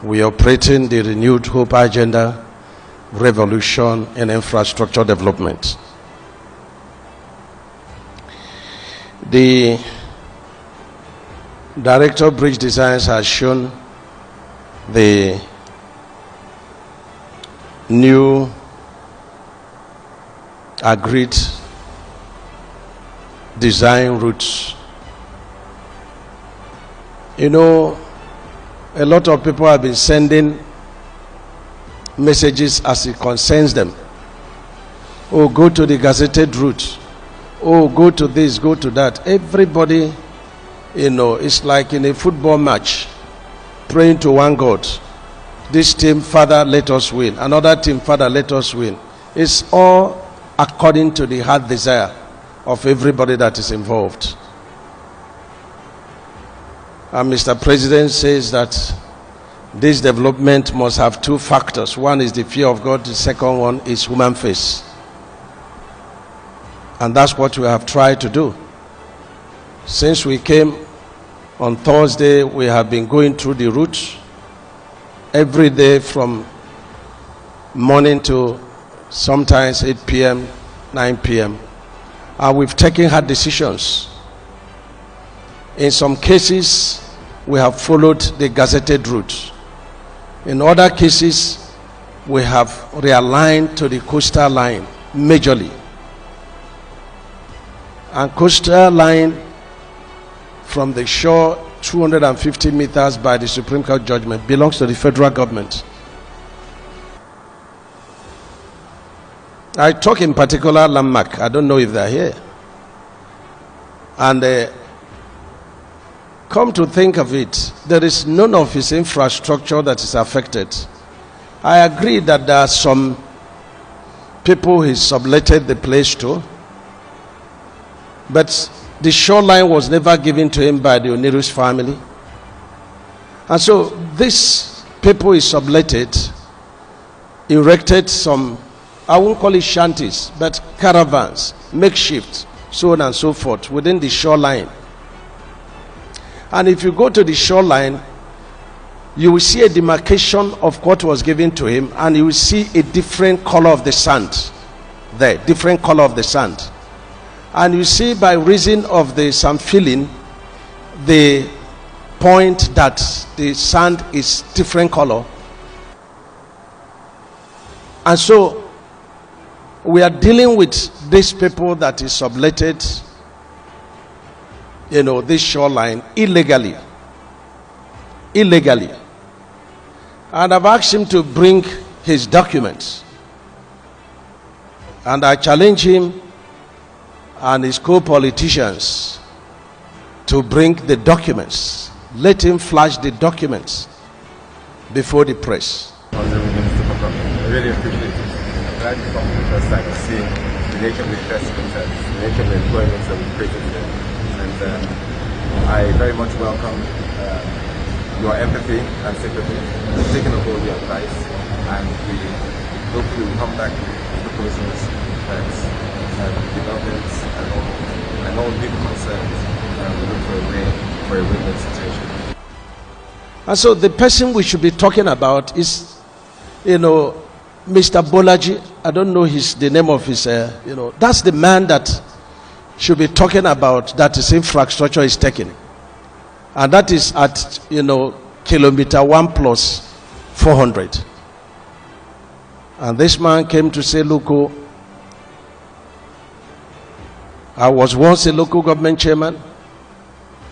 we operate in the renewed hope agenda, revolution in infrastructure development. The Director of Bridge Designs has shown the new agreed design routes. You know, a lot of people have been sending messages as it concerns them. Oh, go to the gazetted route. Oh, go to this, go to that. Everybody, you know, it's like in a football match, praying to one God. This team, Father, let us win. Another team, Father, let us win. It's all according to the heart desire of everybody that is involved. And Mr. President says that this development must have two factors. One is the fear of God. The second one is human face. And that's what we have tried to do. Since we came on Thursday, we have been going through the route every day from morning to sometimes 8 p.m., 9 p.m. And we've taken hard decisions. In some cases, we have followed the gazetted route. In other cases, we have realigned to the coastal line majorly. And coastal line from the shore 250 meters by the Supreme Court judgment belongs to the federal government. I talk in particular landmark. I don't know if they're here. And come to think of it, there is none of his infrastructure that is affected. I agree that there are some people he subletted the place to, but the shoreline was never given to him by the Oniru's family. And so these people he subletted erected some, I won't call it shanties, but caravans, makeshift, so on and so forth, within the shoreline. And if you go to the shoreline, you will see a demarcation of what was given to him, and you will see a different color of the sand there, different color of the sand. And you see by reason of the sand filling, the point that the sand is different color. And so we are dealing with these people that is subletted, you know, this shoreline illegally. And I've asked him to bring his documents. And I challenge him and his co-politicians to bring the documents. Let him flash the documents before the press. I really appreciate it. I'm glad you come for the first time and seeing the nature of the investment and the nature of the employment that we've created there. And I very much welcome your empathy and sympathy. We've taken on board your advice, and we hopefully will come back with proposals and developments and all people concerned, and we look for a win-win situation. And so the person we should be talking about is, you know, Mr. Bolaji. I don't know the name of his, you know, that's the man that should be talking about that his infrastructure is taken. And that is at, you know, kilometer 1 plus 400. And this man came to say, look, I was once a local government chairman.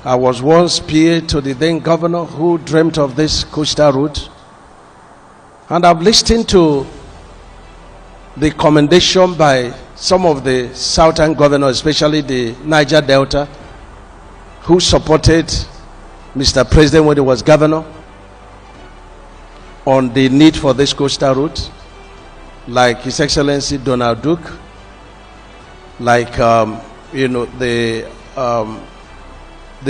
I was once PA to the then governor who dreamt of this coastal route. And I've listened to the commendation by some of the southern governors, especially the Niger Delta, who supported Mr. President when he was governor on the need for this coastal route, like His Excellency Donald Duke, like you know, the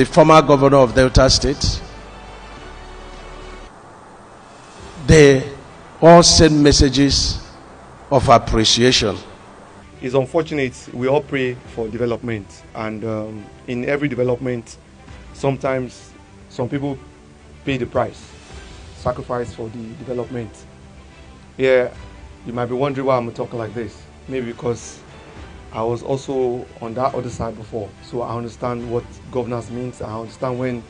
former governor of Delta State. They all send messages of appreciation. It's unfortunate. We all pray for development, and in every development, sometimes some people pay the price. sacrifice for the development. Yeah, you might be wondering why I'm talking like this. Maybe because I was also on that other side before, so I understand what governance means. I understand when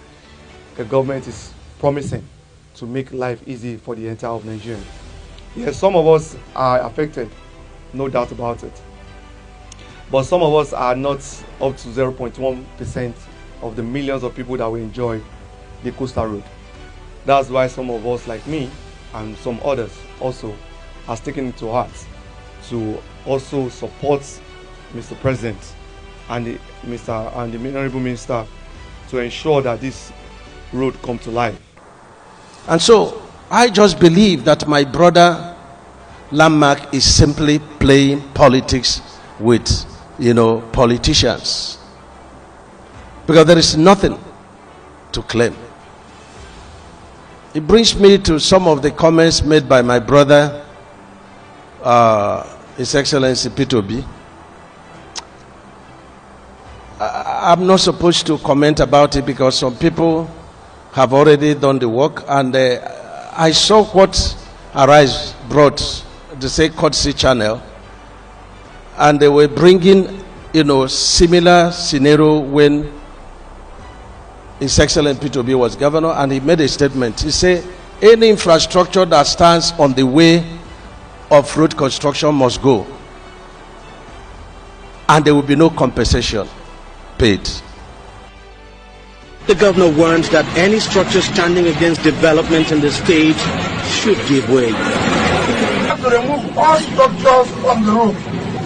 a government is promising to make life easy for the entire of Nigeria. Yes, some of us are affected, no doubt about it. But some of us are not up to 0.1% of the millions of people that will enjoy the coastal road. That's why some of us, like me, and some others also, has taken it to heart to also support Mr. President and the Honourable Minister to ensure that this road come to life. And so I just believe that my brother Landmark is simply playing politics with, politicians, because there is nothing to claim. It brings me to some of the comments made by my brother, His Excellency P2B. I'm not supposed to comment about it because some people have already done the work, and I saw what Arise brought, the say courtesy channel, and they were bringing, similar scenario when His Excellency P2B was governor, and he made a statement. He said, any infrastructure that stands on the way of road construction must go, and there will be no compensation paid. The governor warns that any structure standing against development in the state should give way. We have to remove all structures from the road.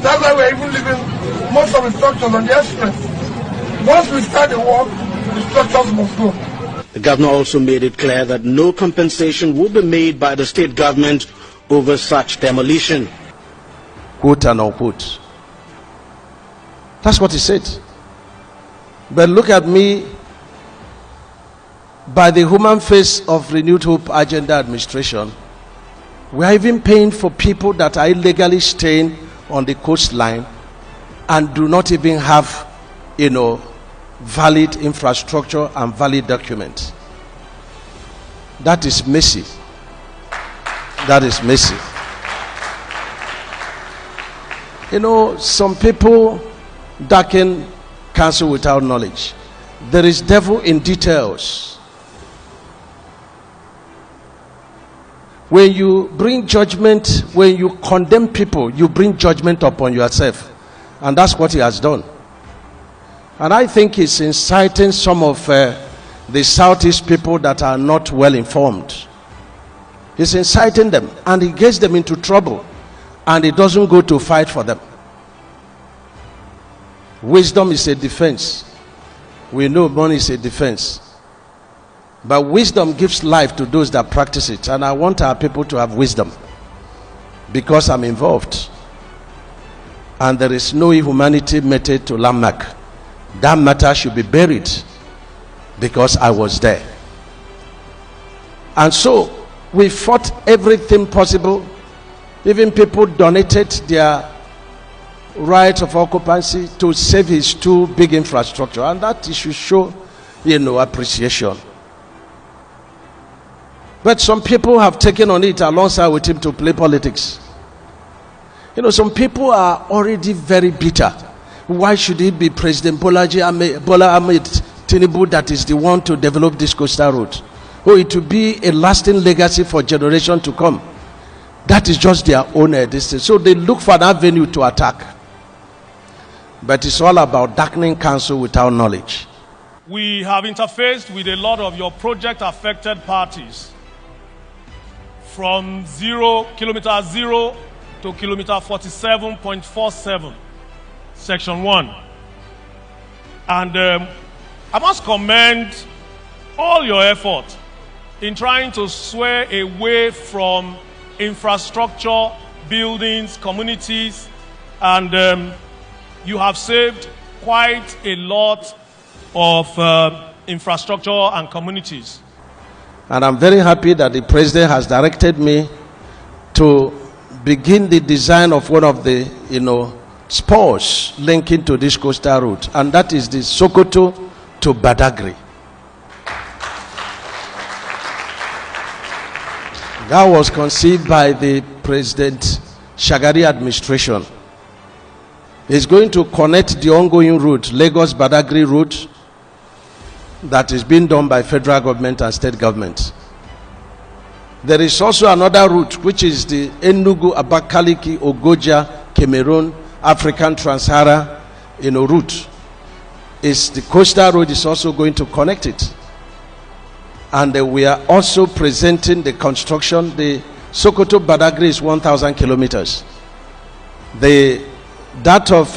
That's why we're even leaving most of the structures on the express. Once we start the work, the structures must go. The governor also made it clear that no compensation will be made by the state government over such demolition. Quote and unquote. That's what he said. But look at me, by the human face of Renewed Hope Agenda Administration, we are even paying for people that are illegally staying on the coastline and do not even have, valid infrastructure and valid documents. That is messy. That is messy. Some people darken counsel without knowledge. There is devil in details. When you bring judgment, when you condemn people, you bring judgment upon yourself. And that's what he has done. And I think he's inciting some of the Southeast people that are not well informed. He's inciting them, and he gets them into trouble, and he doesn't go to fight for them. Wisdom is a defense. We know money is a defense. But wisdom gives life to those that practice it. And I want our people to have wisdom, because I'm involved. And there is no inhumanity meted to Landmark. That matter should be buried, because I was there. And so we fought everything possible. Even people donated their right of occupancy to save his two big infrastructure, and that should show, appreciation. But some people have taken on it alongside with him to play politics. Some people are already very bitter. Why should it be President Bola Ahmed Tinubu that is the one to develop this coastal road? It will be a lasting legacy for generations to come. That is just their own distance. So they look for an avenue to attack. But it's all about darkening counsel without knowledge. We have interfaced with a lot of your project affected parties from kilometer 0 to kilometer 47.47, section 1. And I must commend all your effort in trying to sway away from infrastructure, buildings, communities, and you have saved quite a lot of infrastructure and communities. And I'm very happy that the president has directed me to begin the design of one of the, spurs linking to this coastal route, and that is the Sokoto to Badagry. That was conceived by the President Shagari administration. It's going to connect the ongoing route, Lagos-Badagry route, that is being done by federal government and state government. There is also another route, which is the Enugu, Abakaliki, Ogoja, Cameroon, African Trans-Sahara, route. Is the coastal road is also going to connect it. And we are also presenting the construction. The Sokoto-Badagry is 1,000 kilometers. That of,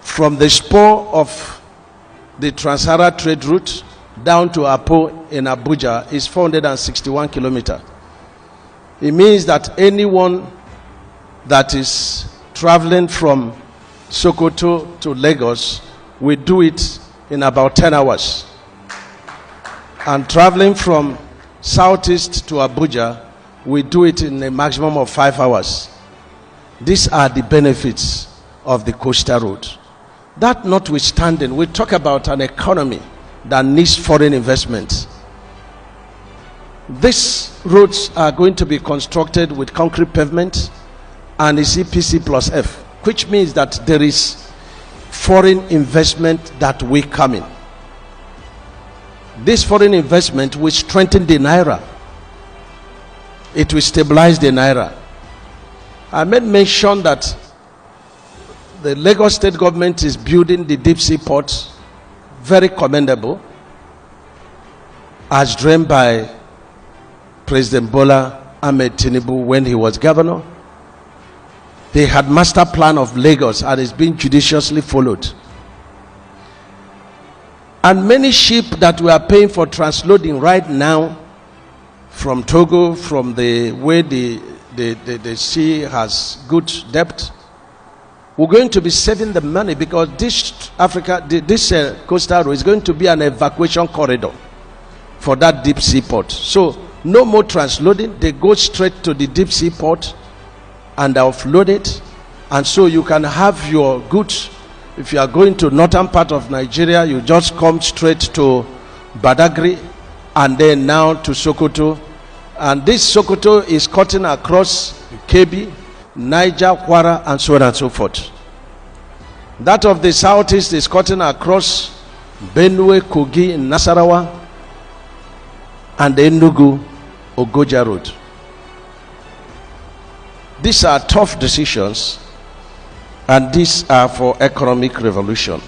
from the spur of the Trans-Sahara trade route down to Apo in Abuja is 461 kilometers. It means that anyone that is traveling from Sokoto to Lagos will do it in about 10 hours. And traveling from southeast to Abuja, we do it in a maximum of 5 hours. These are the benefits of the coastal road. That notwithstanding, we talk about an economy that needs foreign investment. These roads are going to be constructed with concrete pavement and is EPC plus F, which means that there is foreign investment that will come in. This foreign investment will strengthen the Naira. It will stabilize the Naira. I made mention that the Lagos state government is building the deep sea port, very commendable, as dreamed by President Bola Ahmed Tinubu when he was governor. They had master plan of Lagos and it's been judiciously followed. And many ship that we are paying for transloading right now from Togo, from the way the sea has good depth, we're going to be saving the money because this coastal road is going to be an evacuation corridor for that deep sea port. So no more transloading. They go straight to the deep sea port and offload it, and so you can have your goods. If you are going to northern part of Nigeria, you just come straight to Badagry and then now to Sokoto. And this Sokoto is cutting across Kebbi, Niger, Kwara, and so on and so forth. That of the southeast is cutting across Benue, Kogi, Nasarawa, and the Enugu, Ogoja road. These are tough decisions, and these are for economic revolution.